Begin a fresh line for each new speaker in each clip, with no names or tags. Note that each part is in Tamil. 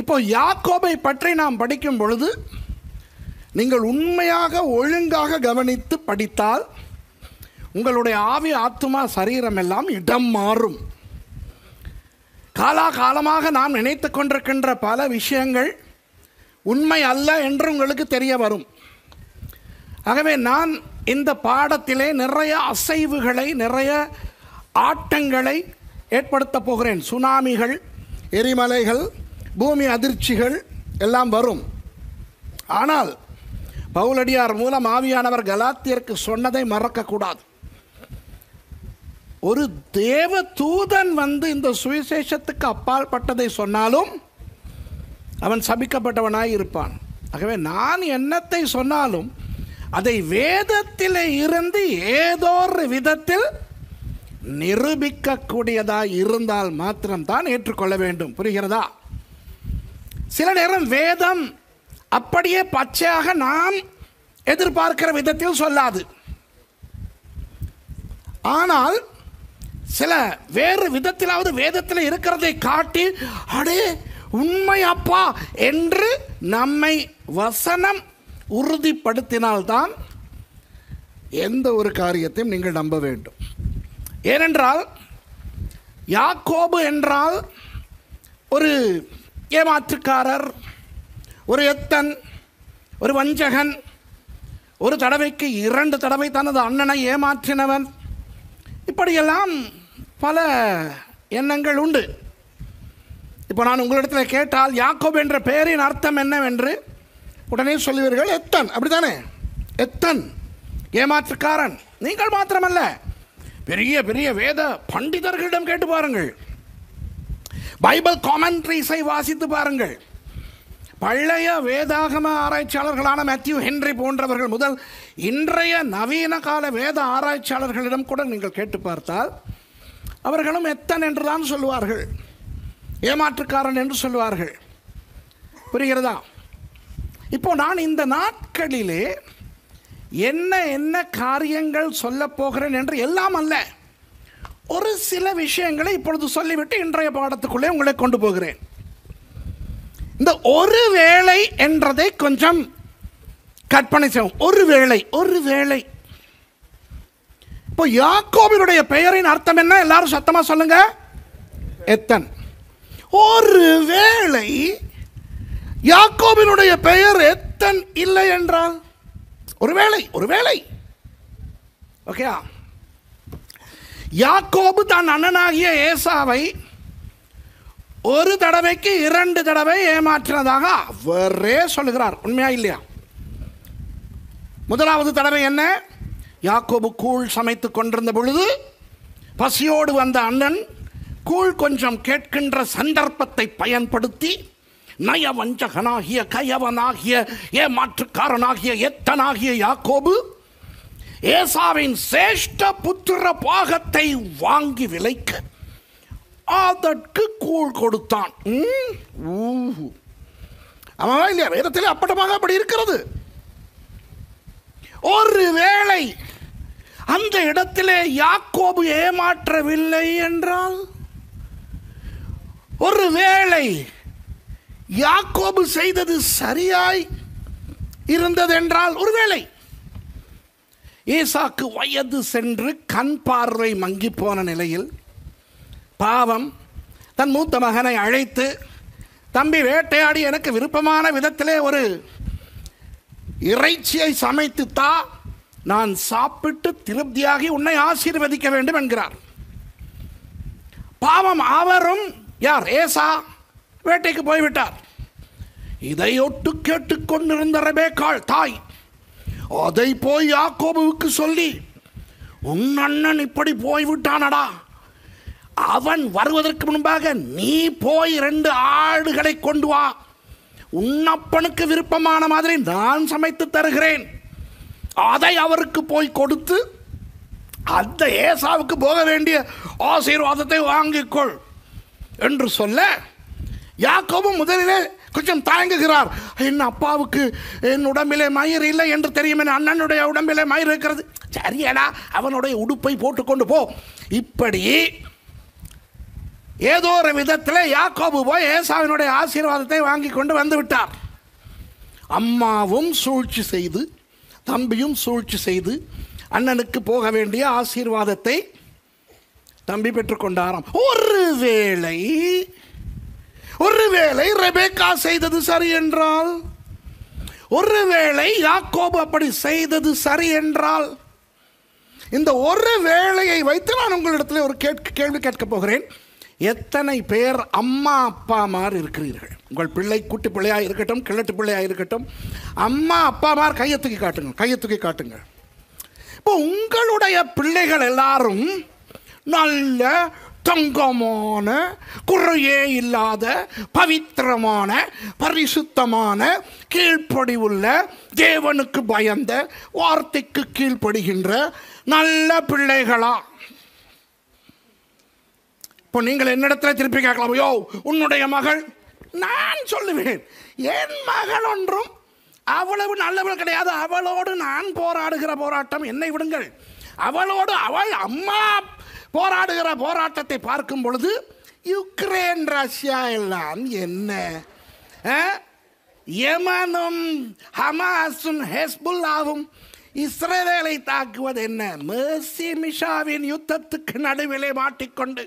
இப்போ யாக்கோபை பற்றி நாம் படிக்கும் பொழுது நீங்கள் உண்மையாக ஒழுங்காக கவனித்து படித்தால் உங்களுடைய ஆவி ஆத்துமா சரீரம் எல்லாம் இடம் மாறும். காலாகாலமாக நாம் நினைத்து கொண்டிருக்கின்ற பல விஷயங்கள் உண்மை அல்ல என்று உங்களுக்கு தெரிய வரும். ஆகவே நான் இந்த பாடத்திலே நிறைய அசைவுகளை, நிறைய ஆட்டங்களை ஏற்படுத்த போகிறேன். சுனாமிகள், எரிமலைகள், பூமி அதிர்ச்சிகள் எல்லாம் வரும். ஆனால் பவுலடியார் மூலம் ஆவியானவர் கலாத்தியருக்கு சொன்னதை மறக்கக்கூடாது. ஒரு தேவ தூதன் வந்து இந்த சுவிசேஷத்துக்கு அப்பால் பட்டதை சொன்னாலும் அவன் சபிக்கப்பட்டவனாய் இருப்பான். ஆகவே நான் என்னத்தை சொன்னாலும் அதை வேதத்தில் இருந்து ஏதோ ஒரு விதத்தில் நிரூபிக்கக்கூடியதாக இருந்தால் மாத்திரம்தான் ஏற்றுக்கொள்ள வேண்டும். புரிகிறதா? சில நேரம் வேதம் அப்படியே பச்சையாக நாம் எதிர்பார்க்கிற விதத்தில் சொல்லாது. ஆனால் சில வேறு விதத்திலாவது வேதத்தில் இருக்கிறதை காட்டி அடே உண்மை அப்பா என்று நம்மை வசனம் உறுதிப்படுத்தினால்தான் எந்த ஒரு காரியத்தையும் நீங்கள் நம்ப வேண்டும். ஏனென்றால் யாக்கோபு என்றால் ஒரு ஏமாற்றுக்காரர், ஒரு எத்தன், ஒரு வஞ்சகன், ஒரு தடவைக்கு 2 தடவை தனது அண்ணனை ஏமாற்றினவன், இப்படியெல்லாம் பல எண்ணங்கள் உண்டு. இப்போ நான் உங்களிடத்தில் கேட்டால் யாக்கோபு என்ற பெயரின் அர்த்தம் என்னவென்று உடனே சொல்லுவீர்கள், எத்தன். அப்படித்தானே? எத்தன், ஏமாற்றுக்காரன். நீங்கள் மாத்திரமல்ல, பெரிய பெரிய வேத பண்டிதர்களிடம் கேட்டு பாருங்கள், பைபிள் காமெண்ட்ரிஸை வாசித்து பாருங்கள், பழைய வேதாகம ஆராய்ச்சியாளர்களான மேத்யூ ஹென்றி போன்றவர்கள் முதல் இன்றைய நவீன கால வேத ஆராய்ச்சியாளர்களிடம் கூட நீங்கள் கேட்டு பார்த்தால் அவர்களும் எத்தன் என்று தான் சொல்லுவார்கள், ஏமாற்றுக்காரன் என்று சொல்லுவார்கள். புரிகிறதா? இப்போ நான் இந்த நாட்களிலே என்ன என்ன காரியங்கள் சொல்ல போகிறேன் என்று எல்லாம் அல்ல, ஒரு சில விஷயங்களை இப்பொழுது சொல்லிவிட்டு இன்றைய பாடத்துக்குள்ளே உங்களை கொண்டு போகிறேன். இந்த ஒரு வேளை என்றதை கொஞ்சம் கற்பனை செய்வோம். ஒரு வேளை. இப்போ யாக்கோபினுடைய பெயரின் அர்த்தம் என்ன? எல்லாரும் சத்தமா சொல்லுங்க. எத்தன். ஒரு வேளை யாக்கோபினுடைய பெயர் எத்தன் இல்லை என்றால் ஒரு வேளை. ஓகே, யாக்கோபு தன் அண்ணனாகிய ஏசாவை ஒரு தடவைக்கு 2 தடவை ஏமாற்றினதாக அவரே சொல்லுகிறார். உண்மையா இல்லையா? முதலாவது தடவை என்ன? யாக்கோபு கூழ் சமைத்துக் கொண்டிருந்த பொழுது பசியோடு வந்த அண்ணன் கூழ் கொஞ்சம் கேட்கின்ற சந்தர்ப்பத்தை பயன்படுத்தி நயவஞ்சகனாகிய, கயவனாகிய, ஏமாற்றுக்காரனாகிய, எத்தனாகிய யாக்கோபு ஏசாவின் சேஷ்ட புத்திர பாகத்தை வாங்கி விலைக்க அதற்கு கூழ் கொடுத்தான். ஆமாவா இல்லையா? வேதத்தில் அப்பட்டமாக அப்படி இருக்கிறது. ஒரு வேளை அந்த இடத்திலே யாக்கோபு ஏமாற்றவில்லை என்றால், ஒரு வேளை யாக்கோபு செய்தது சரியாய் இருந்தது என்றால், ஒருவேளை ஈசாக்கு வயது சென்று கண் பார்வை மங்கி போன நிலையில் பாவம் தன் மூத்த மகனை அழைத்து, தம்பி வேட்டையாடி எனக்கு விருப்பமான விதத்திலே ஒரு இறைச்சியை சமைத்துத்தா, நான் சாப்பிட்டு திருப்தியாகி உன்னை ஆசீர்வதிக்க வேண்டும் என்கிறார். பாவம் அவரும் யார்? ஏசா வேட்டைக்கு போய்விட்டார். இதையொட்டு கேட்டுக்கொண்டிருந்த ரெபேக்காள் தாய் அதை போய் யாக்கோபுவுக்கு சொல்லி, உன் அண்ணன் இப்படி போய்விட்டானடா, அவன் வருவதற்கு முன்பாக நீ போய் 2 ஆடுகளை கொண்டு வா, உன்னப்பனுக்கு விருப்பமான மாதிரி நான் சமைத்து தருகிறேன், அதை அவருக்கு போய் கொடுத்து அந்த ஏசாவுக்கு போக வேண்டிய ஆசீர்வாதத்தை வாங்கிக்கொள் என்று சொல்ல, யாக்கோபு முதலிலே கொஞ்சம் தயங்குகிறார். என் அப்பாவுக்கு என் உடம்பிலே மயிர் இல்லை என்று தெரியும், என் அண்ணனுடைய உடம்பிலே மயிர் இருக்கிறது, சரியடா அவனுடைய உடுப்பை போட்டுக்கொண்டு போ. இப்படி ஏதோ ஒரு விதத்தில் யாக்கோபு போய் ஏசாவினுடைய ஆசீர்வாதத்தை வாங்கி கொண்டு வந்து விட்டார். அம்மாவும் சூழ்ச்சி செய்து, தம்பியும் சூழ்ச்சி செய்து அண்ணனுக்கு போக வேண்டிய ஆசீர்வாதத்தை தம்பி பெற்றுக்கொண்டாராம். ஒருவேளை ரெபேக்கா செய்தது சரி என்றால், ஒருவேளை யாக்கோபு அப்படி செய்தது சரி என்றால், இந்த ஒரு வேளையை வைத்து நான் உங்களிடத்தில் ஒரு கேள்வி கேட்கப் போகிறேன். எத்தனை பேர் அம்மா அப்பா மாதிரி இருக்கிறீர்கள்? உங்கள் பிள்ளை குட்டி பிள்ளையாக இருக்கட்டும், கிழட்டு பிள்ளையாக இருக்கட்டும், அம்மா அப்பா மாதிரி கையை தூக்கி காட்டுங்க. இப்போ உங்களுடைய பிள்ளைகள் எல்லாரும் நல்ல தங்கமான, குறையே இல்லாத, பவித்திரமான, பரிசுத்தமான, கீழ்ப்படிவுள்ள, தேவனுக்கு பயந்த, வார்த்தைக்கு கீழ்ப்படுகின்ற நல்ல பிள்ளைகளா? இப்போ நீங்கள் என்னிடத்தில் திருப்பி கேட்கலாம், யோ உன்னுடைய மகள். நான் சொல்லுவேன், என் மகள் ஒன்றும் அவ்வளவு நல்லவள் கிடையாது. அவளோடு நான் போராடுகிற போராட்டம் என்னை விடுங்கள். அவள் அம்மா போராடுகிற போராட்டத்தை பார்க்கும் பொழுது யுக்ரைன் ரஷ்யா எல்லாம் என்ன, யமனும் ஹமாஸும் ஹெஸ்புல்லாவும் இஸ்ரேலை தாக்குவது என்ன? மெர்சி மிஷாவின் யுத்தத்துக்கு நடுவிலே மாட்டிக்கொண்டு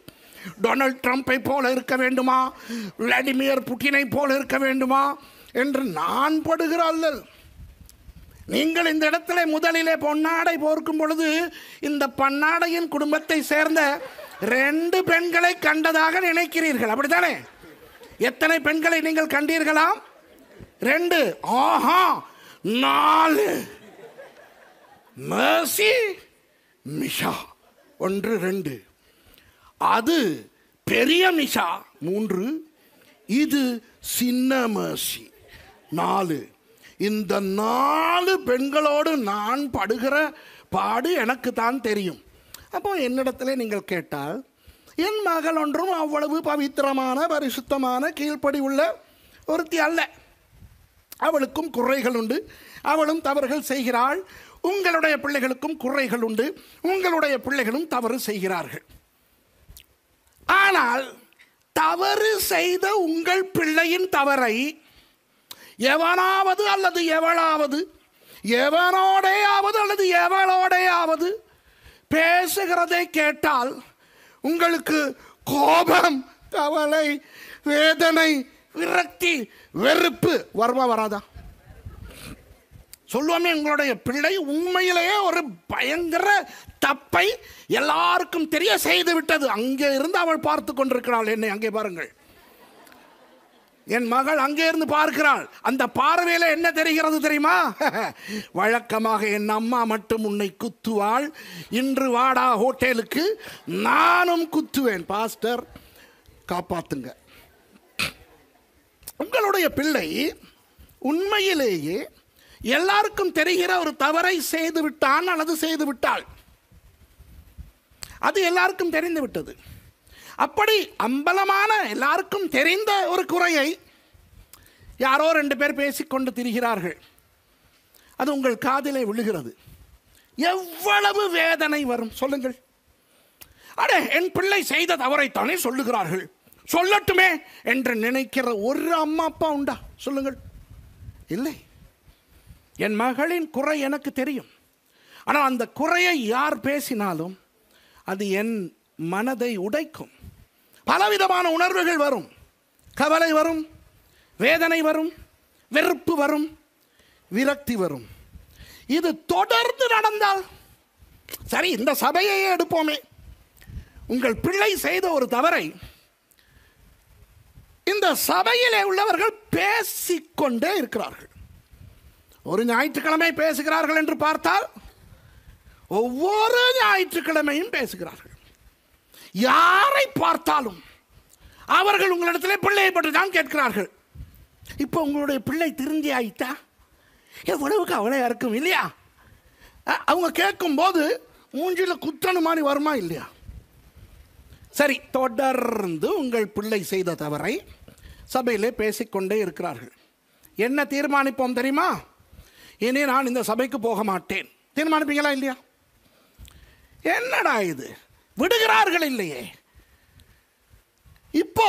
டொனால்ட் ட்ரம்பை போல இருக்க வேண்டுமா, விளாடிமிர் புட்டினை போல இருக்க வேண்டுமா என்று நான் படுகிற அல்லல். நீங்கள் இந்த இடத்துல முதலிலே பொன்னாடை போர்க்கும் பொழுது இந்த பன்னாடையின் குடும்பத்தை சேர்ந்த 2 பெண்களை கண்டதாக நினைக்கிறீர்கள், அப்படித்தானே? எத்தனை பெண்களை நீங்கள் கண்டீர்களாம்? 2. ஆஹா, 4. மெர்சி மிஷா 1 2, அது பெரிய மிஷா 3, இது சின்ன மெர்சி 4. இந்த 4 பெண்களோடு நான் படுகிற பாடு எனக்கு தான் தெரியும். அப்போ என்னிடத்தில் நீங்கள் கேட்டால், என் மகள் ஒன்றும் அவ்வளவு பவித்திரமான, பரிசுத்தமான, கீழ்ப்படி உள்ள ஒருத்தி அல்ல. அவளுக்கும் குறைகள் உண்டு, அவளும் தவறுகள் செய்கிறாள். உங்களுடைய பிள்ளைகளுக்கும் குறைகள் உண்டு, உங்களுடைய பிள்ளைகளும் தவறு செய்கிறார்கள். ஆனால் தவறு செய்த உங்கள் பிள்ளையின் தவறை எவனாவது அல்லது எவளாவது, எவனோடையாவது அல்லது எவளோடையாவது பேசுகிறதை கேட்டால் உங்களுக்கு கோபம், கவலை, வேதனை, விரக்தி, வெறுப்பு வருமா வராதா? சொல்லுவோமே, உங்களுடைய பிள்ளை உண்மையிலேயே ஒரு பயங்கர தப்பை எல்லாருக்கும் தெரிய செய்து விட்டது. அங்கே இருந்து அவள் பார்த்து கொண்டிருக்கிறாள் என்னை. அங்கே பாருங்கள், என் மகள் அங்கே இருந்து பார்க்கிறாள். அந்த பார்வையில் என்ன தெரிகிறது தெரியுமா? வழக்கமாக என் அம்மா மட்டும் உன்னை குத்துவாள், இன்று வாடா ஹோட்டலுக்கு, நானும் குத்துவேன். பாஸ்டர் காப்பாத்துங்க. உங்களுடைய பிள்ளை உண்மையிலேயே எல்லாருக்கும் தெரிகிற ஒரு தவறை செய்து விட்டான் அல்லது செய்து விட்டாள். அது எல்லாருக்கும் தெரிந்து விட்டது. அப்படி அம்பலமான, எல்லாருக்கும் தெரிந்த ஒரு குறையை யாரோ 2 பேர் பேசிக்கொண்டு திரிகிறார்கள். அது உங்கள் காதிலே விழுகிறது. எவ்வளவு வேதனை வரும் சொல்லுங்கள். அடே, என் பிள்ளை செய்த தவறைத்தானே சொல்லுகிறார்கள், சொல்லட்டுமே என்று நினைக்கிற ஒரு அம்மா அப்பா உண்டா? சொல்லுங்கள். இல்லை. என் மகளின் குறை எனக்கு தெரியும். ஆனால் அந்த குறையை யார் பேசினாலும் அது என் மனதை உடைக்கும். பலவிதமான உணர்வுகள் வரும். கவலை வரும், வேதனை வரும், வெறுப்பு வரும், விரக்தி வரும். இது தொடர்ந்து நடந்தால், சரி இந்த சபையையே எடுப்போமே, உங்கள் பிள்ளை செய்த ஒரு தவறை இந்த சபையிலே உள்ளவர்கள் பேசிக்கொண்டே இருக்கிறார்கள். ஒரு ஞாயிற்றுக்கிழமை பேசுகிறார்கள் என்று பார்த்தால் ஒவ்வொரு ஞாயிற்றுக்கிழமையும் பேசுகிறார்கள். யாரை பார்த்தாலும் அவர்கள் உங்களிடத்தில் பிள்ளையை பற்றி தான் கேட்கிறார்கள். இப்போ உங்களுடைய பிள்ளை திருந்தி ஆயிட்டா எவ்வளவு கவலையாக இருக்கும் இல்லையா? அவங்க கேட்கும்போது மூஞ்சில் குத்தணு மாதிரி வருமா இல்லையா? சரி, தொடர்ந்து உங்கள் பிள்ளை செய்த தவறை சபையிலே பேசிக்கொண்டே இருக்கிறார்கள். என்ன தீர்மானிப்போம் தெரியுமா? இனி நான் இந்த சபைக்கு போக மாட்டேன். தீர்மானிப்பீங்களா இல்லையா? என்னடா இது, விடுகிறார்கள் இல்லையே. இப்போ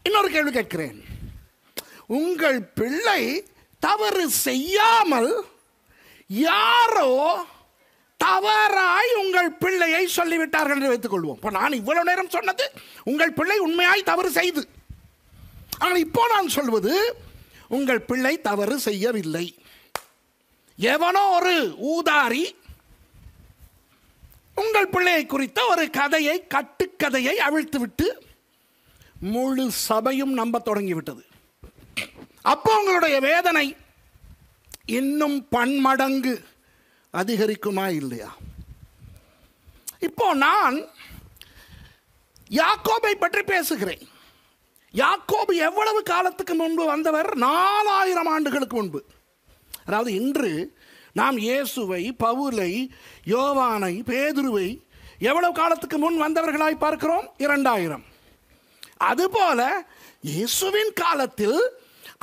இன்னொரு கேள்வி கேட்கிறேன். உங்கள் பிள்ளை தவறு செய்யாமல் யாரோ தவறாய் உங்கள் பிள்ளையை சொல்லிவிட்டார்கள் என்று வைத்துக் கொள்வோம். இப்போ நான் இவ்வளவு நேரம் சொன்னது உங்கள் பிள்ளை உண்மையாய் தவறு செய்து. ஆனால் இப்போ நான் சொல்வது உங்கள் பிள்ளை தவறு செய்யவில்லை. எவனோ ஒரு ஊதாரி உங்கள் பிள்ளையை குறித்த ஒரு கதையை, கட்டுக்கதையை அவிழ்த்துவிட்டு முழு சபையும் நம்ப தொடங்கிவிட்டது. அப்போ உங்களுடைய வேதனை இன்னும் பன்மடங்கு அதிகரிக்குமா இல்லையா? இப்போ நான் யாக்கோபை பற்றி பேசுகிறேன். யாக்கோபு எவ்வளவு காலத்துக்கு முன்பு வந்தவர்? 4000 ஆண்டுகளுக்கு முன்பு. அதாவது இன்று நாம் இயேசுவை, பவுலை, யோவானை, பேதுருவை எவ்வளவு காலத்துக்கு முன் வந்தவர்களாய் பார்க்கிறோம்? 2000. அதுபோல இயேசுவின் காலத்தில்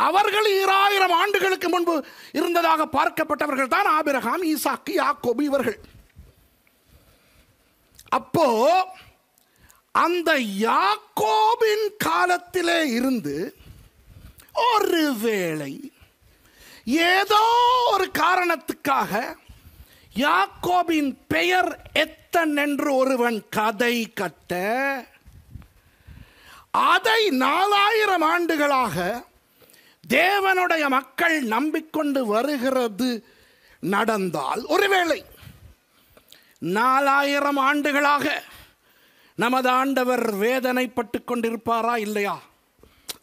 அவர்கள் 2000 ஆண்டுகளுக்கு முன்பு இருந்ததாக பார்க்கப்பட்டவர்கள் தான் ஆபிரகாம், ஈசாக்கு, யாக்கோபு இவர்கள். அப்போ அந்த யாக்கோபின் காலத்திலே இருந்து ஒருவேளை ஏதோ ஒரு காரணத்துக்காக யாக்கோபின் பெயர் எத்தன் என்று ஒருவன் கதை கட்ட, அதை 4000 ஆண்டுகளாக தேவனுடைய மக்கள் நம்பிக்கொண்டு வருகிறது நடந்தால், ஒருவேளை 4000 ஆண்டுகளாக நமது ஆண்டவர் வேதனைப்பட்டு கொண்டிருப்பாரா இல்லையா?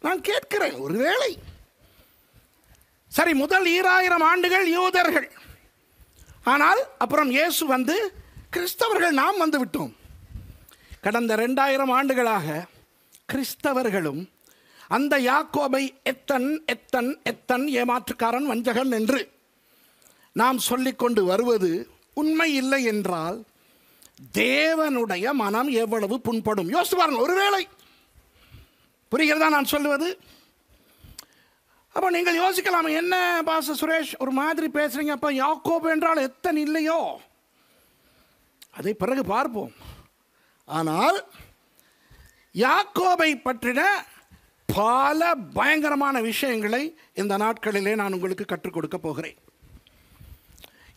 நான் கேட்கிறேன். ஒருவேளை சரி, முதல் 2000 ஆண்டுகள் யூதர்கள், ஆனால் அப்புறம் இயேசு வந்து கிறிஸ்தவர்கள் நாம் வந்து விட்டோம். கடந்த 2000 ஆண்டுகளாக கிறிஸ்தவர்களும் அந்த யாக்கோபை எத்தன் எத்தன் எத்தன் ஏமாற்றுக்காரன், வஞ்சகன் என்று நாம் சொல்லிக்கொண்டு வருவது உண்மை இல்லை என்றால் தேவனுடைய மனம் எவ்வளவு புண்படும் யோசித்து பாருங்கள். ஒருவேளை புரிகிறதா நான் சொல்லுவது? அப்போ நீங்கள் யோசிக்கலாம், என்ன பாஸ்டர் சுரேஷ் ஒரு மாதிரி பேசுறீங்க, அப்போ யாக்கோபு என்றால் எத்தனை இல்லையோ? அதை பிறகு பார்ப்போம். ஆனால் யாக்கோபை பற்றின பல பயங்கரமான விஷயங்களை இந்த நாட்களிலே நான் உங்களுக்கு கற்றுக் கொடுக்க போகிறேன்.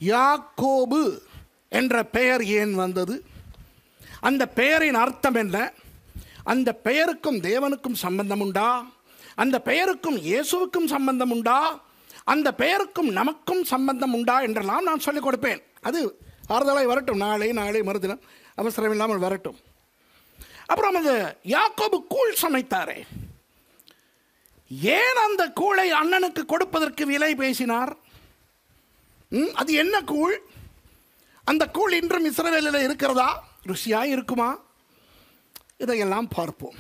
யாக்கோபு என்ற பெயர் ஏன் வந்தது? அந்த பெயரின் அர்த்தம் என்ன? அந்த பெயருக்கும் தேவனுக்கும் சம்பந்தம் உண்டா? அந்த பெயருக்கும் இயேசுவுக்கும் சம்பந்தம் உண்டா? அந்த பெயருக்கும் நமக்கும் சம்பந்தம் உண்டா என்றெல்லாம் நான் சொல்லிக் கொடுப்பேன். அது ஆறுதலாய் வரட்டும், நாளை மறுதினம் அவசரம் இல்லாமல் வரட்டும். அப்புறம் அந்த யாக்கோபு கூழ் சமைத்தாரே, ஏன் அந்த கூழை அண்ணனுக்கு கொடுப்பதற்கு விலை பேசினார்? அது என்ன கூழ்? அந்த கூழ் இன்றும் இஸ்ரவேலில் இருக்கிறதா? ருசியாய் இருக்குமா? இதையெல்லாம் பார்ப்போம்.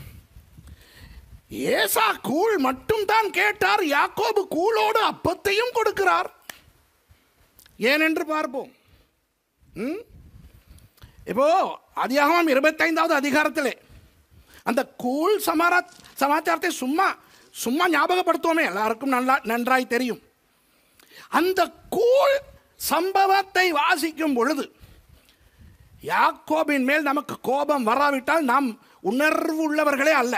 ஏசா கூழ் மட்டும் தான் கேட்டார், யாக்கோபு கூழோடு அப்பத்தையும் கொடுக்கிறார். ஏனென்று பார்ப்போம். இப்போ ஆதியாகமம் 25வது அதிகாரத்திலே அந்த கூழ் சமாச்சாரத்தை சும்மா ஞாபகப்படுத்துவோமே, எல்லாருக்கும் நன்றாய் தெரியும். அந்த கூழ் சம்பவத்தை வாசிக்கும் பொழுது யாக்கோபின் மேல் நமக்கு கோபம் வராவிட்டால் நாம் உணர்வு உள்ளவர்களே அல்ல.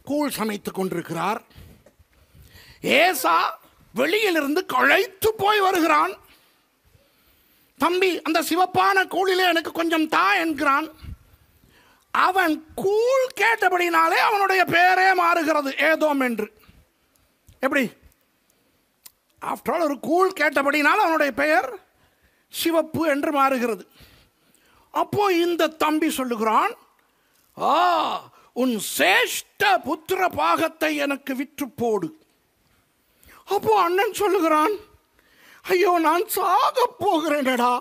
கூழ் சமைத்துக் கொண்டிருக்கிறார். ஏசா வெளியிலிருந்து களைத்து போய் வருகிறான். தம்பி, அந்த சிவப்பான கூழிலே எனக்கு கொஞ்சம் தா என்கிறான். அவன் கூழ் கேட்டபடினாலே அவனுடைய பெயரே மாறுகிறது ஏதோம் என்று. எப்படி? ஆஃப்டர் ஆல் ஒரு கூழ் கேட்டபடினால் அவனுடைய பெயர் சிவப்பு என்று மாறுகிறது. அப்போ இந்த தம்பி சொல்லுகிறான், உன் சேஷ்ட புத்திர பாகத்தை எனக்கு விற்று போடு. அப்போ அண்ணன் சொல்லுகிறான், ஐயோ நான் சாக போகிறேனடா,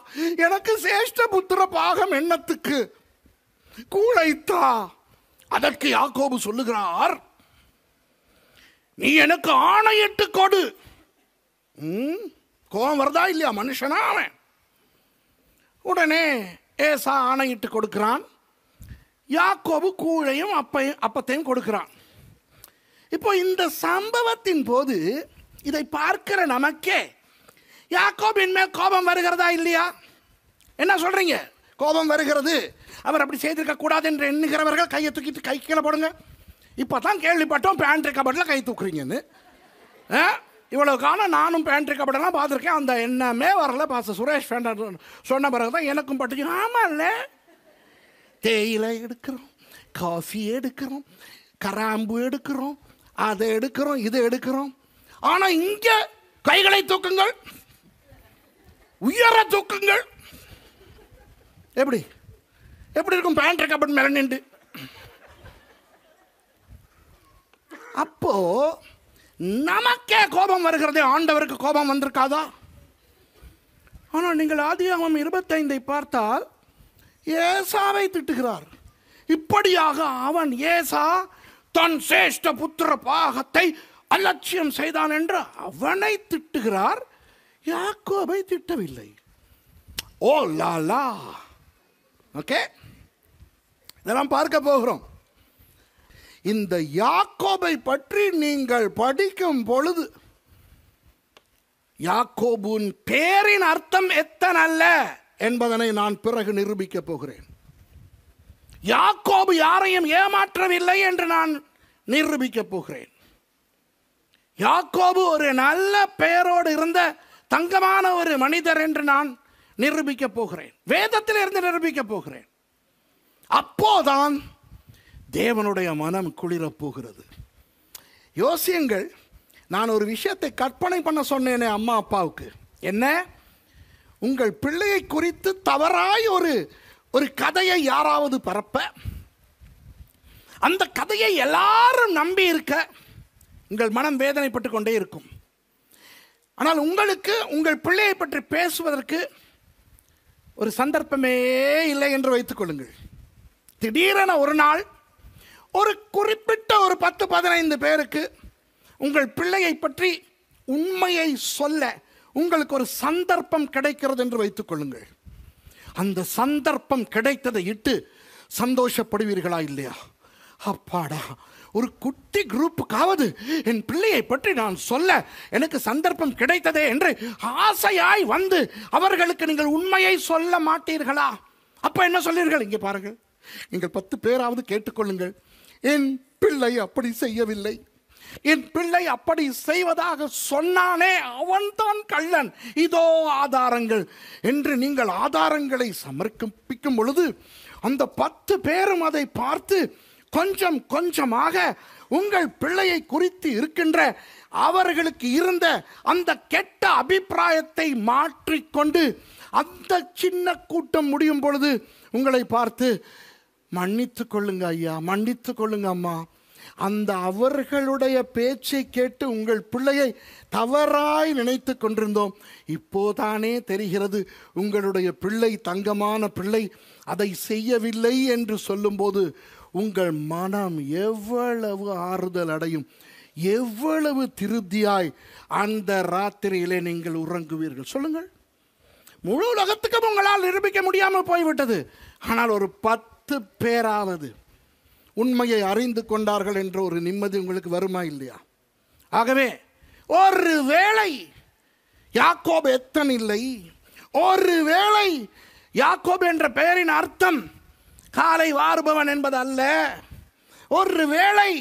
எனக்கு சேஷ்ட புத்திர பாகம் என்னத்துக்கு, கூழைத்தா. அதற்கு யாக்கோபு சொல்லுகிறார், நீ எனக்கு ஆணையிட்டு கொடு. கோபம் வருதா இல்லையா மனுஷனா அவன்? உடனே ஏசா ஆணையிட்டு கொடுக்கிறான். யாக்கோபு கூழையும் அப்பத்தையும் கொடுக்கிறான். இப்போ இந்த சம்பவத்தின் போது இதை பார்க்கிற நமக்கே யாக்கோபின் மேல் கோபம் வருகிறதா இல்லையா? என்ன சொல்றீங்க? கோபம் வருகிறது, அவர் அப்படி செய்திருக்க கூடாது என்று எண்ணுகிறவர்கள் கையை தூக்கிட்டு கை கீழே போடுங்க. இப்போ தான் கேள்விப்பட்டோம் பேண்ட்ரி கபடில் கை தூக்குறீங்கன்னு. இவ்வளவு காலம் நானும் பேண்ட்ரி கபடெல்லாம் பார்த்துருக்கேன், அந்த எண்ணமே வரல. பாச சுரேஷ் சொன்ன பிறகு தான் எனக்கும் பட்டுச்சு. ஆமாம், இல்லை தேயிலை எடுக்கிறோம், காஃபி எடுக்கிறோம், கராம்பு எடுக்கிறோம், அதை எடுக்கிறோம், இதை எடுக்கிறோம். ஆனால் இங்கே கைகளை தூக்குங்கள், உயர தூக்குங்கள். எப்படி எப்படி இருக்கும் பேண்ட்ரி கபட் மேலே நின்று? அப்போ நமக்கே கோபம் வருகிறதே, ஆண்டவருக்கு கோபம் வந்திருக்காதா? ஆனால் நீங்கள் ஆதியாகமம் 25 பார்த்தால் ஏசாவை திட்டுகிறார். இப்படியாக அவன் ஏசா தன் சேஷ்ட புத்திர பாகத்தை அலட்சியம் செய்தான் என்று அவனை திட்டுகிறார், யாக்கோபை திட்டவில்லை. ஓ லாலா. ஓகே, இதெல்லாம் பார்க்க போகிறோம். இந்த யாக்கோபை பற்றி நீங்கள் படிக்கும் பொழுது யாக்கோபின் பேரின் அர்த்தம் எத்தனல்ல என்பதனை நான் பிறகு நிரூபிக்கப் போகிறேன். யாக்கோபு யாரையும் ஏமாற்றவில்லை என்று நான் நிரூபிக்கப் போகிறேன். யாக்கோபு ஒரு நல்ல பெயரோடு இருந்த தங்கமான ஒரு மனிதர் என்று நான் நிரூபிக்கப் போகிறேன். வேதத்தில் இருந்து நிரூபிக்கப் போகிறேன். அப்போதான் தேவனுடைய மனம் குளிரப் போகிறது. யோசியுங்கள், நான் ஒரு விஷயத்தை கற்பனை பண்ண சொன்னேனே அம்மா அப்பாவுக்கு. என்ன? உங்கள் பிள்ளையை குறித்து தவறாய் ஒரு கதையை யாராவது பரப்ப, அந்த கதையை எல்லாரும் நம்பி இருக்க உங்கள் மனம் வேதனைப்பட்டு கொண்டே இருக்கும். ஆனால் உங்களுக்கு உங்கள் பிள்ளையை பற்றி பேசுவதற்கு ஒரு சந்தர்ப்பமே இல்லை என்று வைத்துக் கொள்ளுங்கள். திடீரென ஒரு நாள் ஒரு குறிப்பிட்ட ஒரு 10-15 பேருக்கு உங்கள் பிள்ளையை பற்றி உண்மையை சொல்ல உங்களுக்கு ஒரு சந்தர்ப்பம் கிடைக்கிறது என்று வைத்துக் கொள்ளுங்கள். அந்த சந்தர்ப்பம் கிடைத்ததை இட்டு சந்தோஷப்படுவீர்களா இல்லையா? அப்பாடா, ஒரு குட்டி குரூப்புக்காவது என் பிள்ளையை பற்றி நான் சொல்ல எனக்கு சந்தர்ப்பம் கிடைத்ததே என்று ஆசையாய் வந்து அவர்களுக்கு நீங்கள் உண்மையை சொல்ல மாட்டீர்களா? அப்ப என்ன சொல்வீர்கள்? இங்கே பாருங்கள், நீங்கள் 10 பேராவது கேட்டுக்கொள்ளுங்கள். என் பிள்ளை அப்படி செய்யவில்லை, என் பிள்ளை அப்படி செய்வதாக சொன்னானே, அவன்தான் கள்ளன், இதோ ஆதாரங்கள் என்று நீங்கள் ஆதாரங்களை சமர்ப்பிக்கும் பொழுது அந்த 10 பேரும் அதை பார்த்து கொஞ்சம் கொஞ்சமாக உங்கள் பிள்ளையை குறித்து இருக்கின்ற அவர்களுக்கு இருந்த அந்த கெட்ட அபிப்பிராயத்தை மாற்றிக்கொண்டு அந்த சின்ன கூட்டம் முடியும் பொழுது உங்களை பார்த்து மன்னித்து கொள்ளுங்க ஐயா, மன்னித்து கொள்ளுங்க அம்மா, அந்த அவர்களுடைய பேச்சை கேட்டு உங்கள் பிள்ளையை தவறாய் நினைத்து கொண்டிருந்தோம், இப்போதானே தெரிகிறது உங்களுடைய பிள்ளை தங்கமான பிள்ளை அதை செய்யவில்லை என்று சொல்லும்போது உங்கள் மனம் எவ்வளவு ஆறுதல் அடையும், எவ்வளவு திருப்தியாய் அந்த ராத்திரியிலே நீங்கள் உறங்குவீர்கள். சொல்லுங்கள். முழு உலகத்துக்கும் உங்களால் நிரூபிக்க முடியாமல் போய்விட்டது, ஆனால் ஒரு 10 பேராவது உண்மையை அறிந்து கொண்டார்கள் என்ற ஒரு நிம்மதி உங்களுக்கு வருமா இல்லையா? ஆகவே ஒரு வேளை யாக்கோபு எத்தனில்லை, ஒரு வேளை யாக்கோபு என்ற பெயரின் அர்த்தம் காலை வாருபவன் என்பது அல்ல, ஒரு வேளை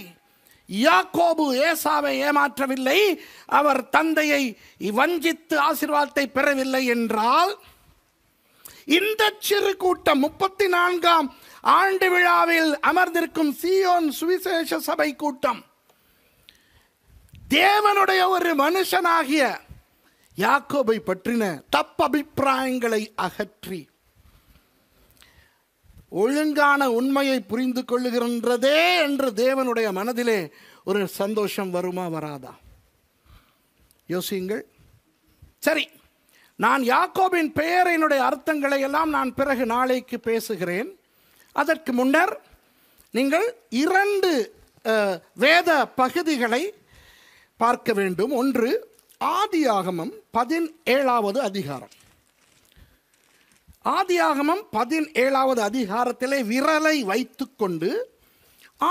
யாக்கோபு ஏசாவை ஏமாற்றவில்லை, அவர் தந்தையை வஞ்சித்து ஆசீர்வாதத்தை பெறவில்லை என்றால் இந்த சிறு கூட்டம் 34ஆம் ஆண்டு விழாவில் அமர்ந்திருக்கும் சீயோன் சுவிசேஷ சபை கூட்டம் தேவனுடைய ஒரு மனுஷனாகிய யாக்கோபை பற்றின தப்பபிப்பிராயங்களை அகற்றி ஒழுங்கான உண்மையை புரிந்து கொள்ளுகின்றதே என்று தேவனுடைய மனதிலே ஒரு சந்தோஷம் வருமா வராதா? யோசியுங்கள். சரி, நான் யாக்கோபின் பெயரினுடைய அர்த்தங்களை எல்லாம் நான் பிறகு நாளைக்கு பேசுகிறேன். அதற்கு முன்னர் நீங்கள் 2 வேத பகுதிகளை பார்க்க வேண்டும். ஒன்று ஆதியாகமம் 17வது அதிகாரம். ஆதியாகமம் 17வது அதிகாரத்திலே விரலை வைத்துக்கொண்டு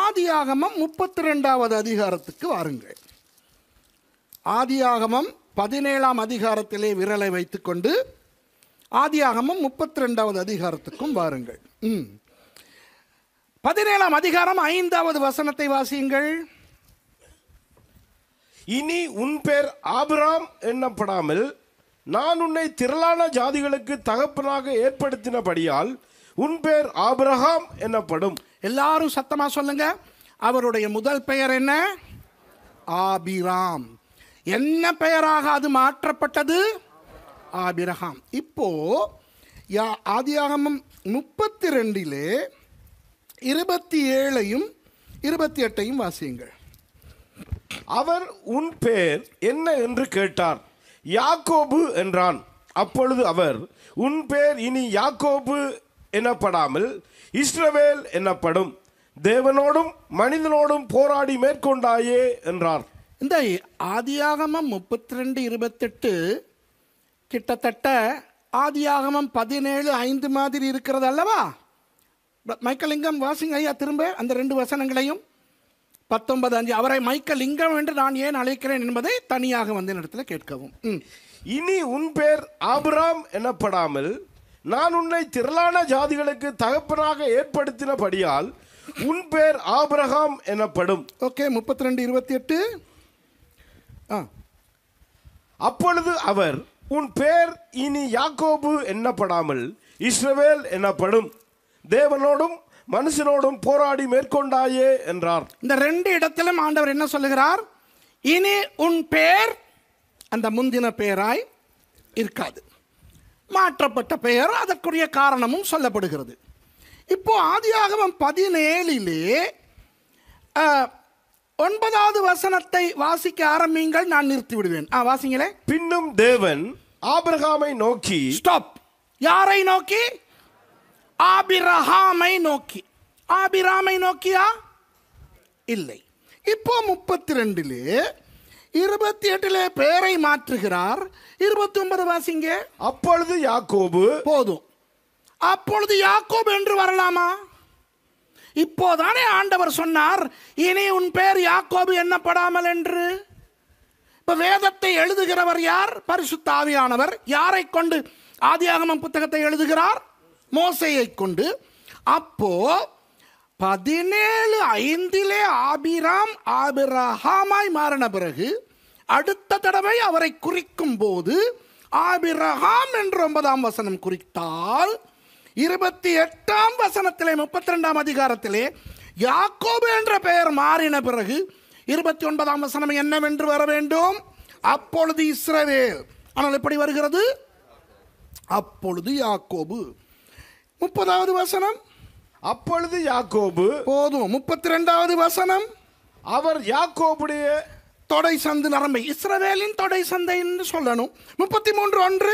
ஆதியாகமம் 32வது அதிகாரத்துக்கு வாருங்கள். ஆதியாகமம் 17ஆம் அதிகாரத்திலே விரலை வைத்துக்கொண்டு ஆதியாகமம் 32வது அதிகாரத்துக்கும் வாருங்கள். 17ஆம் அதிகாரம் 5வது வசனத்தை வாசியுங்கள்.
இனி உன் பேர் ஆபிராம் எண்ணப்படாமல் நான் உன்னை திரளான ஜாதிகளுக்கு தகப்பனாக ஏற்படுத்தினபடியால் உன் பேர் ஆபிரகாம் எனப்படும்.
எல்லாரும் சத்தமா சொல்லுங்க. அவருடைய முதல் பெயர் என்ன? ஆபிராம். என்ன பெயராக அது மாற்றப்பட்டது? ஆபிரகாம். இப்போ ஆதியாகமம் 32 27ஐயும் 28ஐயும் வாசியுங்கள்.
அவர் உன் பேர் என்ன என்று கேட்டார். யாக்கோபு என்றான். அப்பொழுது அவர் உன் பேர் இனி யாக்கோபு எனப்படாமல் இஸ்ரவேல் எனப்படும். தேவனோடும் மனிதனோடும் போராடி மேற்கொண்டாயே என்றார். இந்த
ஆதியாகமம் 32:28 கிட்டத்தட்ட ஆதியாகமம் 17:5 மாதிரி இருக்கிறது அல்லவா? மைக்கலிங்கம் வாசிங்க ஐயா திரும்ப அந்த 2 வசனங்களையும். 19:5 அவரை மைக்கலிங்கம் என்று நான் ஏன் அழைக்கிறேன் என்பதை தனியாக வந்து இடத்துல கேட்கவும்.
இனி உன் பேர் ஆபிராம் எனப்படாமல் நான் உன்னை திரளான ஜாதிகளுக்கு தகப்பனாக ஏற்படுத்தினபடியால் உன் பேர் ஆபிரகாம் எனப்படும்.
ஓகே, 32:28.
அப்பொழுது அவர் உன் பேர் இனி யாக்கோபு என்னப்படாமல் இஸ்ரவேல் எனப்படும். தேவனோடும் மனுஷனோடும் போராடி மேற்கொண்டாயே என்றார்.
இந்த 2 இடத்திலும் ஆண்டவர் என்ன சொல்லுகிறார்? இனி உன் பேர் அந்த முந்தின பெயராய் இருக்காது, மாற்றப்பட்ட பெயர். அதற்குரிய காரணமும் சொல்லப்படுகிறது. இப்போ ஆதியாகமம் 17 9வது வசனத்தை வாசிக்க ஆரம்பிங்கள், நான் நிறுத்தி விடுவேன். வாசிங்களே.
பின்னும் தேவன் ஆபிரகாமை நோக்கி.
ஸ்டாப். யாரை நோக்கி? ஆபிரகாமை நோக்கி. ஆபிராமை நோக்கியா? இல்லை. இப்போ 32 28 பெயரை மாற்றுகிறார். 29 வாசிங்க.
அப்பொழுது யாக்கோபு.
போதும். அப்பொழுது யாக்கோபு என்று வரலாமா? இப்போதானே ஆண்டவர் சொன்னார் இனி உன் பேர் யாக்கோபு எண்ணப்படாமல் என்று. இப்ப வேதத்தை எழுதுகிறவர் யார்? பரிசுத்த ஆவியானவர். யாரை கொண்டு ஆதியாகமம் புத்தகத்தை எழுதுகிறார்? மோசேயை கொண்டு. அப்போ 17:5 ஆபிராம் ஆபிரகாமாய் மாறின பிறகு அடுத்த தடவை அவரை குறிக்கும் போது ஆபிரகாம் என்று 9ஆம் வசனம் குறித்தால் 28ஆம் வசனத்திலே 32ஆம் அதிகாரத்திலே யாக்கோபு என்ற பெயர் மாறின பிறகு 29ஆம் வசனம் என்னவென்று வர வேண்டும்? அப்பொழுது இஸ்ரவேல். ஆனால் எப்படி வருகிறது? அப்பொழுது யாக்கோபு. 30வது வசனம்.
அப்பொழுது யாக்கோபு.
போதும். 32வது வசனம்.
அவர் யாக்கோபுடைய
தொடை சந்து நரம்பை, இஸ்ரவேலின் தொடை சந்தை என்று சொல்லணும். 33:1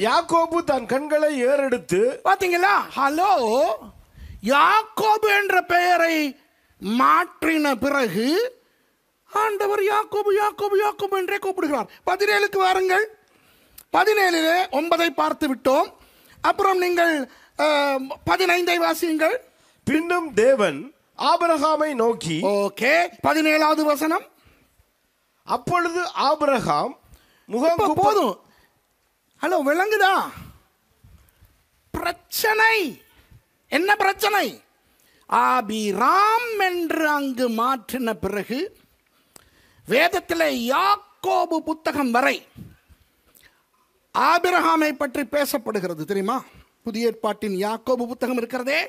யாக்கோபு தன் கண்களை ஏறெடுத்து.
பாத்தீங்களா? ஹலோ, யாக்கோபு என்ற பெயரை மாற்றின பிறகு ஆண்டவர் யாக்கோபு யாக்கோபு யாக்கோபு என்றே கூப்பிடுகிறார். 17க்கு வாருங்கள். 17 9ஐ பார்த்து விட்டோம். அப்புறம் நீங்கள் 15ஐ வாசியுங்கள்.
பின்னும் தேவன் ஆபிரகாமை நோக்கி.
ஓகே, 17வது வசனம்.
அப்பொழுது ஆபிரகாம் முகம்.
போதும். ஹலோ, விளங்குதா? பிரச்சனை என்ன? பிரச்சனை ஆபிராம் என்று அங்கு மாற்றின பிறகு வேதத்தில் யாக்கோபு புத்தகம் வரை ஆபிரகாமை பற்றி பேசப்படுகிறது. தெரியுமா? புதிய ஏற்பாட்டின் யாக்கோபு புத்தகம் இருக்கிறதே,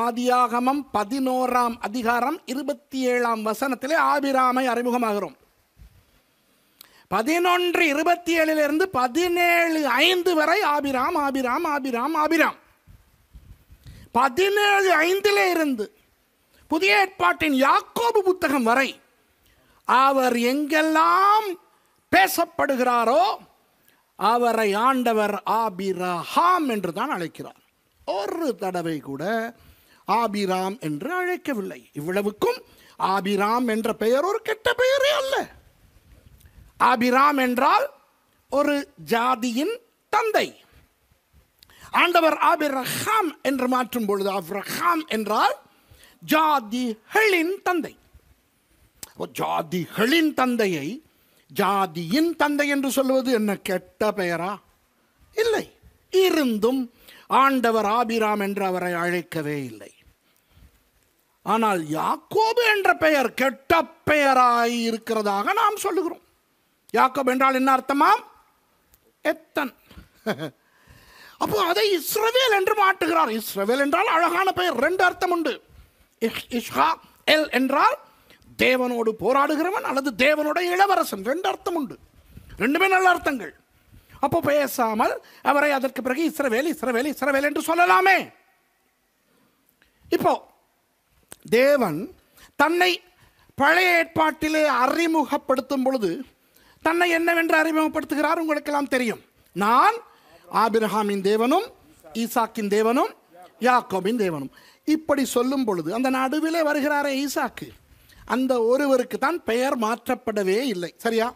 ஆதியாகமம் 11ஆம் அதிகாரம் 27ஆம் வசனத்திலே ஆபிராமை அறிமுகமாகிறோம். 11:27 17:5 வரை ஆபிராம் ஆபிராம் ஆபிராம் ஆபிராம். 17:5 இருந்து புதிய ஏற்பாட்டின் யாக்கோபு புத்தகம் வரை அவர் எங்கெல்லாம் பேசப்படுகிறாரோ அவரை ஆண்டவர் ஆபிரகாம் என்று தான் அழைக்கிறார். ஒரு தடவை கூட ஆபிராம் என்று அழைக்கவில்லை. இவ்வளவுக்கும் ஆபிராம் என்ற பெயர் ஒரு கெட்ட பெயரே அல்ல. ஆபிராம் என்றால் ஒரு ஜாதியின் தந்தை. ஆண்டவர் ஆபிரகாம் என்று மாற்றும் பொழுது ஆபிரகாம் என்றால் ஜாதிகளின் தந்தை. ஜாதிகளின் தந்தையை ஜாதியின் தந்தை என்று சொல்வது என்ன கெட்ட பெயரா? இல்லை. இருந்தும் ஆண்டவர் ஆபிராம் என்று அவரை அழைக்கவே இல்லை. ஆனால் யாக்கோபு என்ற பெயர் கெட்ட பெயராய் இருக்கிறதாக நாம் சொல்லுகிறோம். யாக்கோபு என்றால் என்ன அர்த்தமாம்? எத்தன். அப்போ அதை இஸ்ரவேல் என்று மாட்டுகிறார். இஸ்ரவேல் என்றால் அழகான பெயர், 2 அர்த்தம் உண்டு. இஷ்ஹா எல் என்றால் தேவனோடு போராடுகிறவன் அல்லது தேவனோட இளவரசன், 2 அர்த்தம் உண்டு. 2மே நல்ல அர்த்தங்கள். அப்போ பேசாமல் அவரை அதற்கு பிறகு இஸ்ரவேல் இஸ்ரவேல் இஸ்ரவேல் என்று சொல்லலாமே. இப்போ தேவன் தன்னை பழைய ஏற்பாட்டிலே அறிமுகப்படுத்தும் பொழுது தன்னை என்னவென்று அறிமுகப்படுத்துகிறார்? உங்களுக்கெல்லாம் தெரியும். நான் ஆபிரகாமின் தேவனும் ஈசாக்கின் தேவனும் யாக்கோபின் தேவனும். இப்படி சொல்லும் பொழுது அந்த நடுவிலே வருகிறாரே ஈசாக்கு, அந்த ஒருவருக்கு தான் பெயர் மாற்றப்படவே இல்லை. சரியா?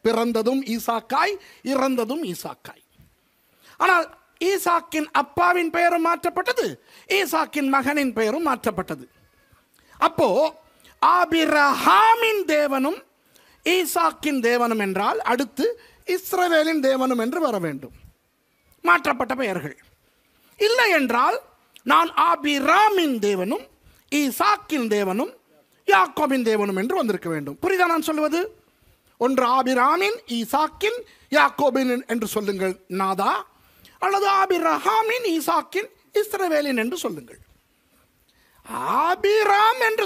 பிறந்ததும் ஈசாக்காய், இறந்ததும் ஈசாக்காய். ஆனால் ஈசாக்கின் அப்பாவின் பெயரும் மாற்றப்பட்டது, ஈசாக்கின் மகனின் பெயரும் மாற்றப்பட்டது. அப்போ ஆபிரகாமின் தேவனும் ஈசாக்கின் தேவனும் என்றால் அடுத்து இஸ்ரவேலின் தேவனும் என்று வர வேண்டும். மாற்றப்பட்ட பெயர்கள். இல்லை என்றால் நான் ஆபிராமின் தேவனும் ஈசாக்கின் தேவனும் யாக்கோபின் தேவனும் என்று வந்திருக்க வேண்டும். புரியுதா நான் சொல்வது? ஒன்று ஆபிராமின், ஈசாக்கின், யாக்கோபின் என்று சொல்லுங்கள் நாதா, அல்லது ஆபிரகாமின், ஈசாக்கின், இஸ்ரவேலின் என்று சொல்லுங்கள். ஆபிராம் என்று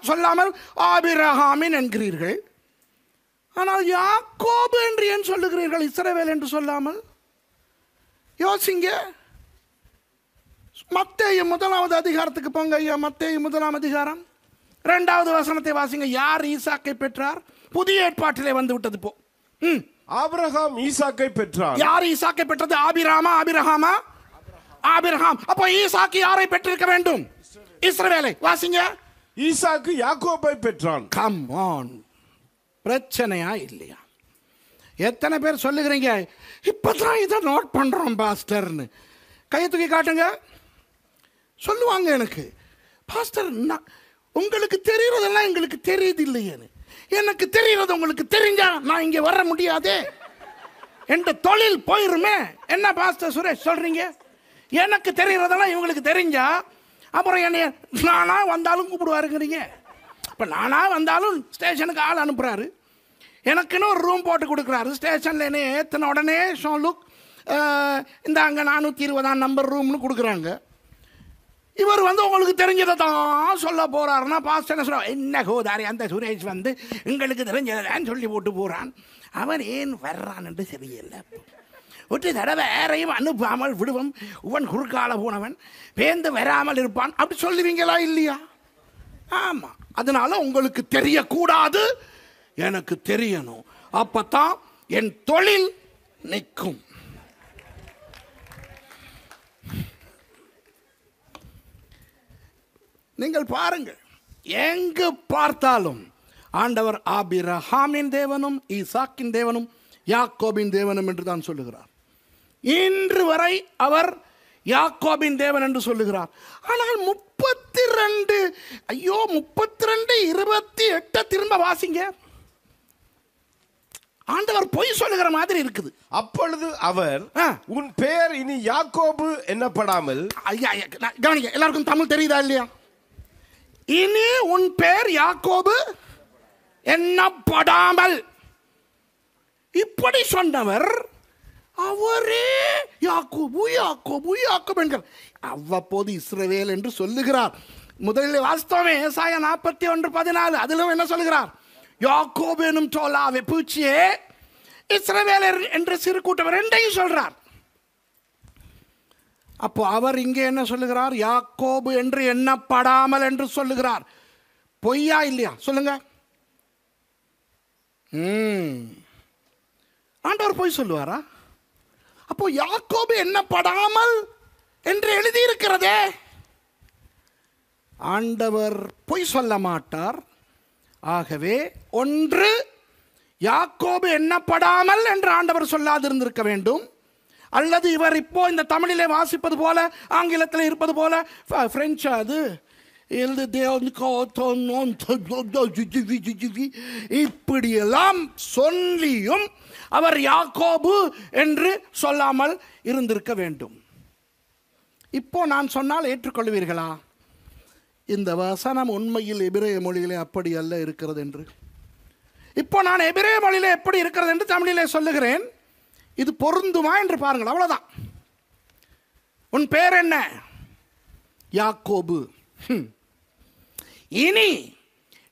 சொல்லாமல் ஆபிரகாமின் என்கிறீர்கள். ஆனால் யாக்கோபு என்று ஏன் சொல்லுகிறீர்கள் இஸ்ரவேல் என்று சொல்லாமல்? யோசிங்க. மத்தேயு 1வது அதிகாரத்துக்கு போங்க ஐயா. மத்தேயு 1ஆம் அதிகாரம் 2வது வசனத்தை வாசிங்க. யார் ஈசாக்கை பெற்றார்? புதிய ஏற்பாட்டிலே வந்து விட்டது. போ.
ஆபிரகாம் ஈசாக்கை பெற்றார்.
யார் ஈசாக்கை பெற்றது? ஆபிராமா ஆபிரகாமா? ஆபிரகாம். அப்போ ஈசாக்கு யாரை பெற்றிருக்க வேண்டும்? இஸ்ரவேலை. வாசிங்க.
ஈசாக்கு யாக்கோபை பெற்றான்.
Come on. பிரச்சனையா இல்லையா? எத்தனை பேர் சொல்லுகிறீங்க இப்பதான் இதை நோட் பண்றோம் பாஸ்டர்னு? கையை தூக்கி காட்டுங்க. சொல்லுவாங்க எனக்கு, பாஸ்டர் உங்களுக்கு தெரிகிறதெல்லாம் எங்களுக்கு தெரியுது இல்லையேன்னு. எனக்கு தெரிகிறது உங்களுக்கு தெரிஞ்சா நான் இங்கே வர முடியாதே, என்ற தொழில் போயிருமே. என்ன பாஸ்டர் சுரேஷ் சொல்றீங்க? எனக்கு தெரிகிறதெல்லாம் இவங்களுக்கு தெரிஞ்சா அப்புறம் என்னைய நானா வந்தாலும் கூப்பிடுவாருங்கிறீங்க. இப்போ நானா வந்தாலும் ஸ்டேஷனுக்கு ஆள் அனுப்புகிறாரு, எனக்குன்னு ஒரு ரூம் போட்டு கொடுக்குறாரு. ஸ்டேஷனில் என்ன ஏற்றின உடனே ஷோலுக் இந்த அங்கே 420 நம்பர் ரூம்னு கொடுக்குறாங்க. இவர் வந்து உங்களுக்கு தெரிஞ்சதை தான் சொல்ல போகிறாருன்னா பாஸ்டர் என்ன சொல்கிறார்? என்ன கோதாரி அந்த சுரேஷ் வந்து உங்களுக்கு தெரிஞ்சதான் சொல்லி போட்டு போகிறான், அவன் ஏன் வர்றான் என்று தெரியல. ஒரு தடவை வேறையும் அனுப்பாமல் விடுவோம், உவன் குறுக்கால போனவன் பேந்து வராமல் இருப்பான் அப்படி சொல்லுவீங்களா இல்லையா? ஆமாம். அதனால உங்களுக்கு தெரியக்கூடாது, எனக்கு தெரியணும். அப்பத்தான் என் தொழில் நிற்கும். நீங்கள் பாருங்கள், எங்கு பார்த்தாலும் ஆண்டவர் ஆபிரகாமின் தேவனும் ஈசாக்கின் தேவனும் யாக்கோபின் தேவனும் என்று தான் சொல்லுகிறார். இன்று வரை அவர் யாக்கோபின் தேவன் என்று சொல்லுகிறார். ஆனால் 32 28 திரும்ப வாசிங்க. ஆண்டவர் பொய் சொல்லுகிற மாதிரி இருக்குது.
அப்பொழுது அவர், உன் பெயர் இனி யாக்கோபு என்னப்படாமல்.
கவனிங்க, எல்லாருக்கும் தமிழ் தெரியுதா இல்லையா? இனி உன் பெயர் யாக்கோபு என்னப்படாமல். இப்படி சொன்னவர் அவரே யாக்கோபு யாக்கோபு யாக்கோபு என்கிறார். அவ்வப்போது இஸ்ரவேல் என்று சொல்லுகிறார். முதலில் வாஸ்தவமே ஏசாயா 41:14 அதிலும் என்ன சொல்லுகிறார்? யாக்கோபு எனும் சோலாவே பூச்சியே இஸ்ரவேலர் என்று சிறு கூட்டம் ரெண்டையும் சொல்றார். அப்போ அவர் இங்கே என்ன சொல்லுகிறார்? யாக்கோபு என்று எண்ணப்படாமல் என்று சொல்லுகிறார். பொய்யா இல்லையா சொல்லுங்க? ஆண்டவர் பொய் சொல்லுவாரா? அப்போ யாக்கோபு எண்ணப்படாமல் என்று எழுதியிருக்கிறதே. ஆண்டவர் பொய் சொல்ல மாட்டார். ஆகவே ஒன்று யாக்கோபு எண்ணப்படாமல் என்று ஆண்டவர் சொல்லாதிருந்திருக்க வேண்டும், அல்லது இவர் இப்போ இந்த தமிழிலே வாசிப்பது போல ஆங்கிலத்தில் இருப்பது போல பிரெஞ்சு அது இப்படியெல்லாம் சொல்லியும் அவர் யாக்கோபு என்று சொல்லாமல் இருந்திருக்க வேண்டும். இப்போ நான் சொன்னால் ஏற்றுக்கொள்வீர்களா? இந்த வசனம் உண்மையில் எபிரேய மொழியிலே அப்படி அல்ல இருக்கிறது என்று. இப்போ நான் எபிரேய மொழியிலே எப்படி இருக்கிறது என்று தமிழிலே சொல்லுகிறேன். இது பொருந்துமா என்று பாருங்கள். அவ்வளவுதான். உன் பேர் என்ன? யாக்கோபு. இனி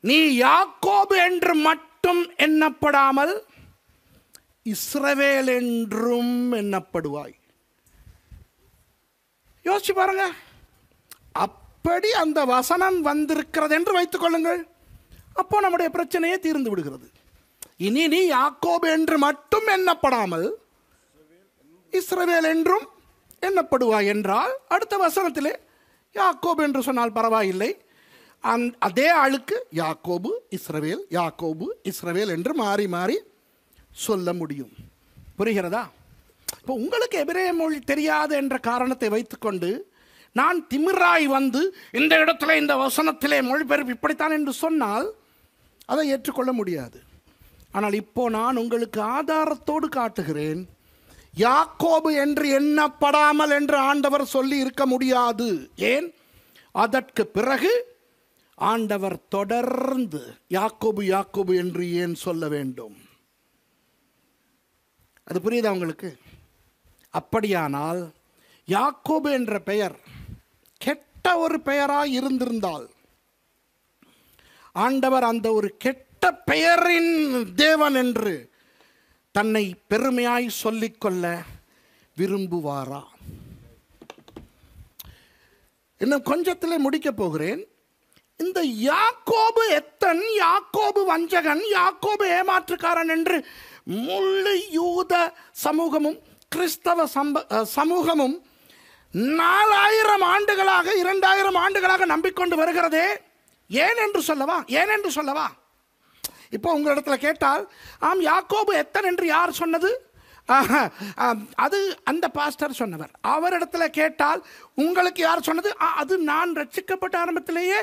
நீ யாக்கோபு என்று மட்டும் எண்ணப்படாமல் இஸ்ரவேல் என்றும் எண்ணப்படுவாய். யோசிச்சு பாருங்க. அப்படி அந்த வசனம் வந்திருக்கிறது என்று வைத்துக் கொள்ளுங்கள். அப்போ நம்முடைய பிரச்சனையே தீர்ந்து விடுகிறது. இனி நீ யாக்கோபு என்று மட்டும் எண்ணப்படாமல் இஸ்ரவேல் என்றும் எண்ணப்படுவாய் என்றால் அடுத்த வசனத்திலே யாக்கோபு என்று சொன்னால் பரவாயில்லை, அதே ஆளுக்கு யாக்கோபு இஸ்ரவேல், யாக்கோபு இஸ்ரவேல் என்று மாறி மாறி சொல்ல முடியும். புரிகிறதா? இப்போ உங்களுக்கு எபிரேய மொழி தெரியாது என்ற காரணத்தை வைத்துக்கொண்டு நான் திமிராய் வந்து இந்த இடத்துல இந்த வசனத்திலே மொழிபெயர்ப்பு இப்படித்தான் என்று சொன்னால் அதை ஏற்றுக்கொள்ள முடியாது. ஆனால் இப்போ நான் உங்களுக்கு ஆதாரத்தோடு காட்டுகிறேன். யாக்கோபு என்று எண்ணப்படாமல் என்று ஆண்டவர் சொல்லி இருக்க முடியாது. ஏன்? அதற்கு பிறகு ஆண்டவர் தொடர்ந்து யாக்கோபு யாக்கோபு என்று ஏன் சொல்ல வேண்டும்? அது புரியுதா உங்களுக்கு? அப்படியானால் யாக்கோபு என்ற பெயர் கெட்ட ஒரு பெயராய் இருந்திருந்தால் ஆண்டவர் அந்த ஒரு கெட்ட பெயரின் தேவன் என்று தன்னை பெருமையாய் சொல்லிக்கொள்ள விரும்புவாரா? இன்னும் கொஞ்சத்திலே முடிக்க போகிறேன். இந்த யாக்கோபு எத்தன், யாக்கோபு வஞ்சகன், யாக்கோபு ஏமாற்றுக்காரன் என்று முழு யூத சமூகமும் கிறிஸ்தவ சமூகமும் 4000 ஆண்டுகளாக 2000 ஆண்டுகளாக நம்பிக்கொண்டு வருகிறதே. ஏன் என்று சொல்லவா? ஏன் என்று சொல்லவா? இப்போ உங்களிடத்தில் கேட்டால், ஆம் யாக்கோபு எத்தன் என்று யார் சொன்னது? அது அந்த பாஸ்டர் சொன்னவர். அவரிடத்தில் கேட்டால் உங்களுக்கு யார் சொன்னது? அது நான் ரட்சிக்கப்பட்ட ஆரம்பத்திலேயே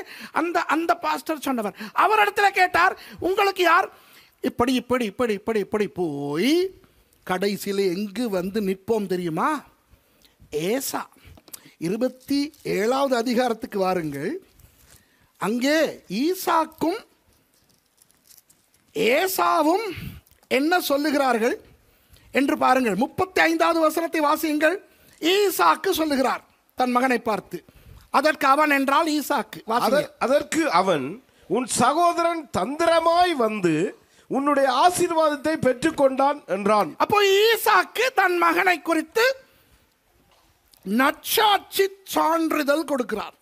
அந்த பாஸ்டர் சொன்னவர். அவரிடத்தில் கேட்டார் உங்களுக்கு யார்? இப்படி இப்படி இப்படி இப்படி இப்படி போய் கடைசியில் எங்கு வந்து நிற்போம் தெரியுமா? ஏசா 27வது அதிகாரத்துக்கு வாருங்கள். அங்கே ஈசாக்கும் ஏசாவும் என்ன சொல்லுகிறார்கள் என்று பாருங்கள். 35வது வசனத்தை வாசியுங்கள். ஈசாக்கு சொல்லுகிறார் தன் மகனை பார்த்து. அதற்கு அவன் என்றால் ஈசாக்கு.
அதற்கு அவன், உன் சகோதரன் தந்திரமாய் வந்து உன்னுடைய ஆசீர்வாதத்தை பெற்றுக்கொண்டான் என்றான்.
அப்போ ஈசாக்கு தன் மகனை குறித்து நற்சாட்சி சான்றிதழ் கொடுக்கிறார்.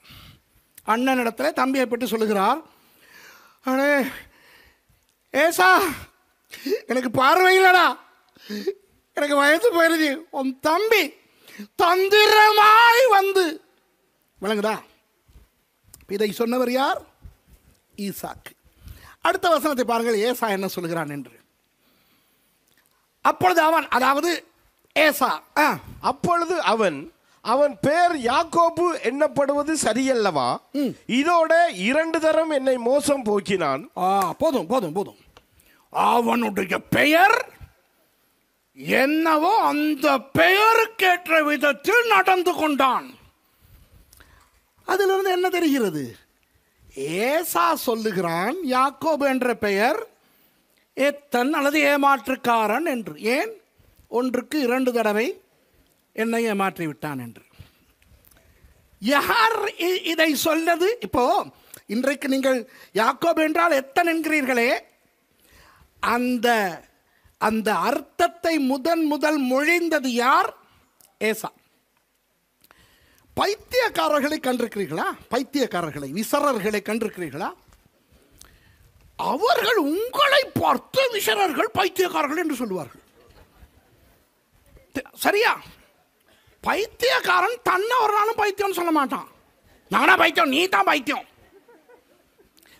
அண்ணனிடத்தில் தம்பியை பற்றி சொல்லுகிறார், அண்ணே ஏசா எனக்கு பார்வை இல்லடா, எனக்கு வயது போயிருது, உன் தம்பி தந்திரமாய் வந்து. விளங்குதா? இதை சொன்னவர் யார்? ஈசாக்கு. அடுத்த வசனத்தை பாருங்கள், ஏசா என்ன சொல்லுகிறான் என்று. அப்பொழுது அவன், அதாவது ஏசா,
அப்பொழுது அவன் பேர் யாக்கோபு எண்ணப்படுவது சரியல்லவா? இதோட 2 தரம் என்னை மோசம் போக்கினான்.
போதும் போதும் போதும். அவனுடைய பெயர் என்னவோ அந்த பெயருக்கேற்ற விதத்தில் நடந்து கொண்டான். அதிலிருந்து என்ன தெரிகிறது? ஏசா சொல்லுகிறான் யாக்கோபு என்ற பெயர் எத்தன் அல்லது ஏமாற்றுக்காரன் என்று. ஏன்? 1க்கு 2 தடவை என்னை ஏமாற்றி விட்டான் என்று. யார் இதை சொல்லது? இப்போ இன்றைக்கு நீங்கள் யாக்கோபு என்றால் எத்தன் என்கிறீர்களே, அந்த அர்த்தத்தை முதல் மொழிந்தது யார்? ஏசா. பைத்தியக்காரர்களை கண்டிருக்கிறீர்களா? பைத்தியக்காரர்களை, விசரர்களை கண்டிருக்கிறீர்களா? அவர்கள் உங்களை பார்த்து விசரர்கள், பைத்தியக்காரர்கள் என்று சொல்லுவார்கள். சரியா? பைத்தியக்காரன் தன்னை ஒரு நாளும் பைத்தியம் சொல்ல மாட்டான். நானா பைத்தியம், நீ தான் பைத்தியம்.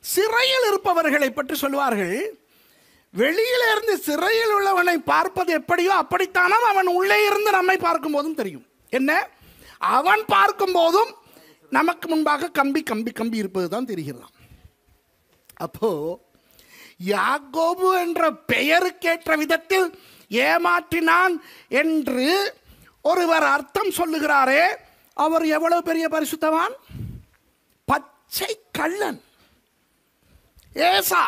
சிறையில் இருப்பவர்களை பற்றி சொல்லுவார்கள், வெளியில இருந்து சிறையில் உள்ளவனை பார்ப்பது எப்படியோ அப்படித்தானோ அவன் உள்ளே இருந்து நம்மை பார்க்கும் போதும் தெரியும். என்ன? அவன் பார்க்கும் போதும் நமக்கு முன்பாக கம்பி கம்பி கம்பி இருப்பது தான் தெரிகிறதாம். அப்போ யாக்கோபு என்ற பெயருக்கேற்ற விதத்தில் ஏமாற்றினான் என்று ஒருவர் அர்த்தம் சொல்லுகிறாரே, அவர் எவ்வளவு பெரிய பரிசுத்தவான்? பச்சை கள்ளன் ஏசா.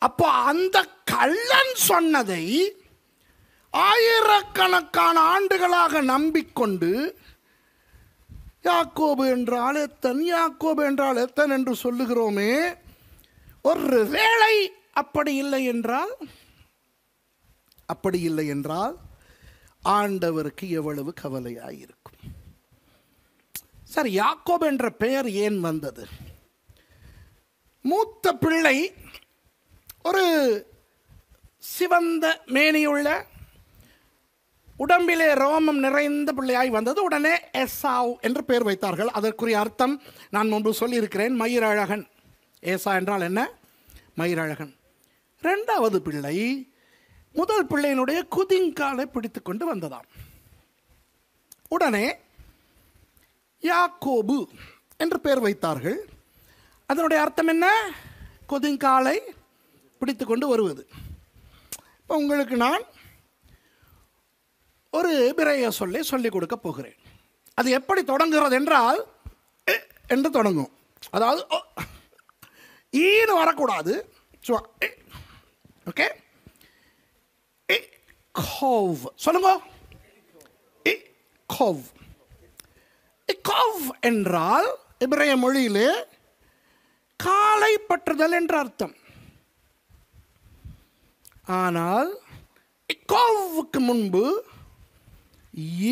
அப்போ அந்த கள்ளன் சொன்னதை ஆயிரக்கணக்கான ஆண்டுகளாக நம்பிக்கொண்டு யாக்கோபு என்றால் எத்தன், யாக்கோபு என்றால் எத்தன் என்று சொல்லுகிறோமே, ஒரு வேளை அப்படி இல்லை என்றால் ஆண்டவருக்கு எவ்வளவு கவலையாயிருக்கும். சரி, யாக்கோபு என்ற பெயர் ஏன் வந்தது? மூத்த பிள்ளை ஒரு சிவந்த மேனியுள்ள உடம்பிலே ரோமம் நிறைந்த பிள்ளையாய் வந்தது. உடனே எசாவ் என்று பெயர் வைத்தார்கள். அதற்குரிய அர்த்தம் நான் முன்பு சொல்லியிருக்கிறேன், மயிரழகன். ஏசா என்றால் என்ன? மயிரழகன். இரண்டாவது பிள்ளை முதல் பிள்ளையினுடைய குதிங்காலை பிடித்து கொண்டு வந்ததாம். உடனே யாக்கோபு என்று பெயர் வைத்தார்கள். அதனுடைய அர்த்தம் என்ன? குதிங்காலை பிடித்து கொண்டு வருவது. இப்போ உங்களுக்கு நான் ஒரு பிறைய சொல்லிக் கொடுக்க போகிறேன். அது எப்படி தொடங்குகிறது என்றால் என்று தொடங்கும். அதாவது ஈன்னு வரக்கூடாது. ஓகே, சொல்லுங்க. என்றால் எபிரேய மொழியிலே காலை பற்றுதல் என்ற அர்த்தம். ஆனால் இக்கோவுக்கு முன்பு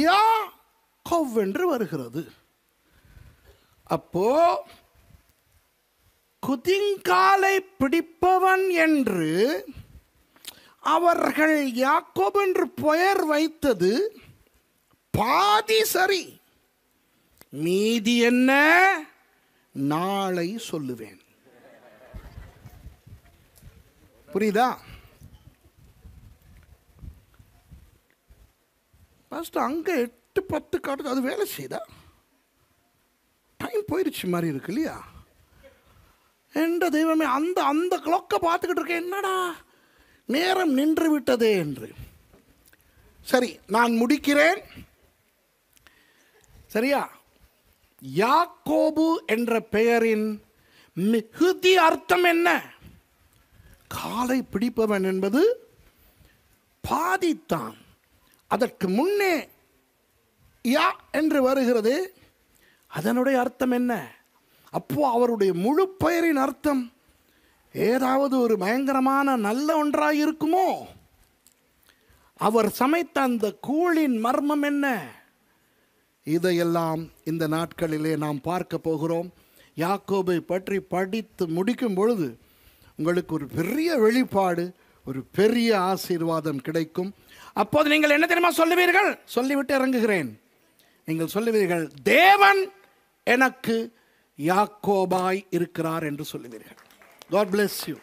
யாக்கோவ் என்று வருகிறது. அப்போ குதிங்காலை பிடிப்பவன் என்று அவர்கள் யாக்கோபு என்று பெயர் வைத்தது பாதி சரி. மீதி என்ன? நாளை சொல்லுவேன். புரியுதா? ஃபர்ஸ்ட் அங்கே 8:10 காட்டுது. அது வேலை செய்தா? டைம் போயிடுச்சு மாதிரி இருக்கு இல்லையா? என்ற தெய்வமே, அந்த அந்த கிளாக்கை பார்த்துக்கிட்டு இருக்கேன், என்னடா நேரம் நின்று விட்டதே என்று. சரி, நான் முடிக்கிறேன். சரியா? யாக்கோபு என்ற பெயரின் மிகுதி அர்த்தம் என்ன? காலை பிடிப்பவன் என்பது பாதித்தான். அதற்கு முன்னே யா என்று வருகிறது. அதனுடைய அர்த்தம் என்ன? அப்போ அவருடைய முழு பெயரின் அர்த்தம் ஏதாவது ஒரு பயங்கரமான நல்ல ஒன்றாக இருக்குமோ? அவர் சமைத்த அந்த கூழின் மர்மம் என்ன? இதையெல்லாம் இந்த நாட்களிலே நாம் பார்க்க போகிறோம். யாக்கோபை பற்றி படித்து முடிக்கும் பொழுது உங்களுக்கு ஒரு பெரிய வெளிப்பாடு, ஒரு பெரிய ஆசீர்வாதம் கிடைக்கும். அப்போது நீங்கள் என்ன தெரியுமா சொல்லுவீர்கள்? சொல்லிவிட்டு இறங்குகிறேன். நீங்கள் சொல்லுவீர்கள், தேவன் எனக்கு யாக்கோபாய் இருக்கிறார் என்று சொல்லுவீர்கள். God bless you.